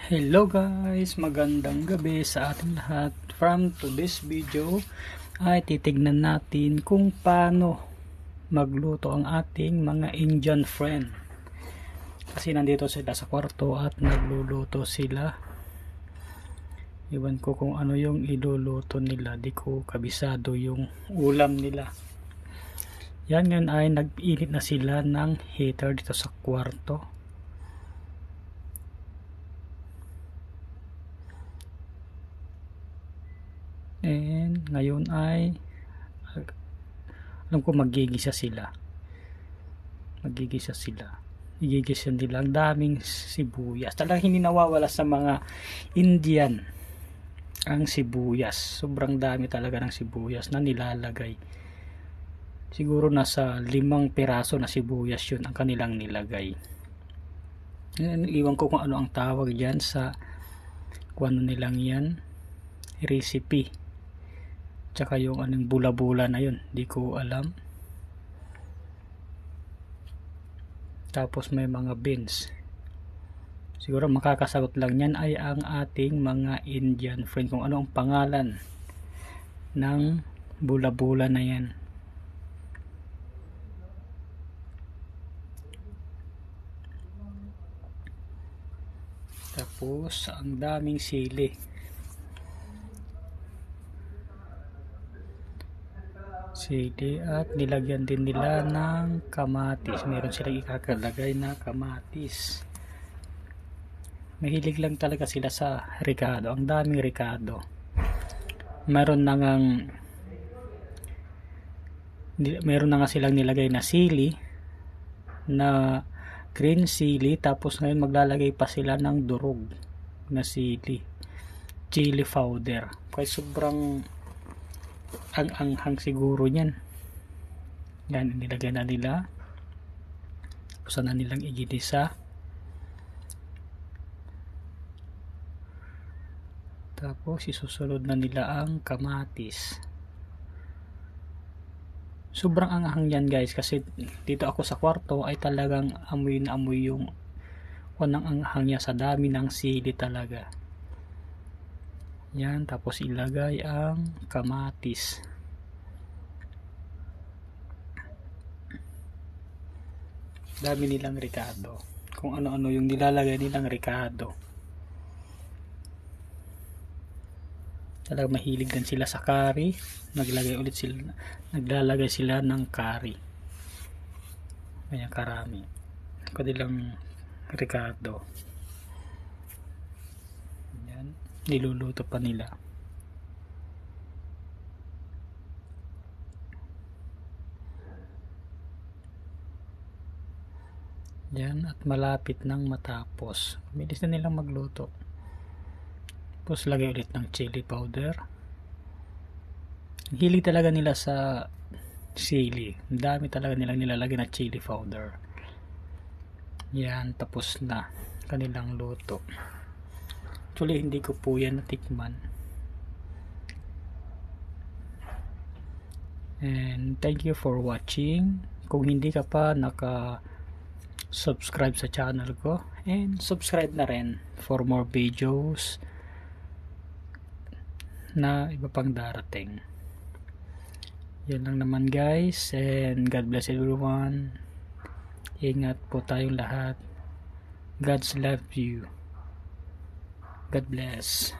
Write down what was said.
Hello guys, magandang gabi sa ating lahat. From today's video ay titignan natin kung paano magluto ang ating mga Indian friend. Kasi nandito sila sa kwarto at nagluluto sila. Iwan ko kung ano yung iluluto nila, di ko kabisado yung ulam nila. Yan ngayon ay nag-init na sila ng heater dito sa kwarto. And ngayon ay alam ko magigisa sila. Igigisa nila ang daming sibuyas. Talagang hindi nawawala sa mga Indian ang sibuyas. Sobrang dami talaga ng sibuyas na nilalagay. Siguro nasa 5 piraso na sibuyas yun ang kanilang nilagay. Iwan ko kung ano ang tawag dyan sa kung ano nilang yan recipe. Tsaka yung anong bula-bula na yun, di ko alam. Tapos may mga beans. Siguro makakasagot lang yan ay ang ating mga Indian friend kung ano ang pangalan ng bula-bula na yan. Tapos ang daming sili. At nilagyan din nila ng kamatis. Meron silang ikakalagay na kamatis. Mahilig lang talaga sila sa ricado. Ang daming ricado. Meron na nga silang nilagay na sili, na green sili. Tapos ngayon maglalagay pa sila ng durog na sili, chili powder. Kaya sobrang ang anghang siguro niyan. Yan, nilagay na nila. Tapos na nilang iginisa. Tapos isusunod na nila ang kamatis. Sobrang anghang yan guys, kasi dito ako sa kwarto ay talagang amoy na amoy yung unang anghang niya sa dami ng sili talaga. Yan, tapos ilagay ang kamatis. Dami nilang ricado. Kung ano-ano yung nilalagay nilang ricado. Talagang mahilig din sila sa curry. Naglalagay sila ng curry. Kaya karami. Kadilang ricado. Niluluto pa nila. Yan, at malapit nang matapos. Bilis na nilang magluto. Tapos lagay ulit ng chili powder. Hilig talaga nila sa sili. Ang dami talaga nilang nilalagay na chili powder. Yan, tapos na kanilang luto. Actually, hindi ko po yan natikman. And thank you for watching. Kung hindi ka pa naka-subscribe sa channel ko, and subscribe na rin for more videos na iba pang darating. Yan lang naman guys, and God bless everyone. Ingat po tayong lahat. God's love you. God bless.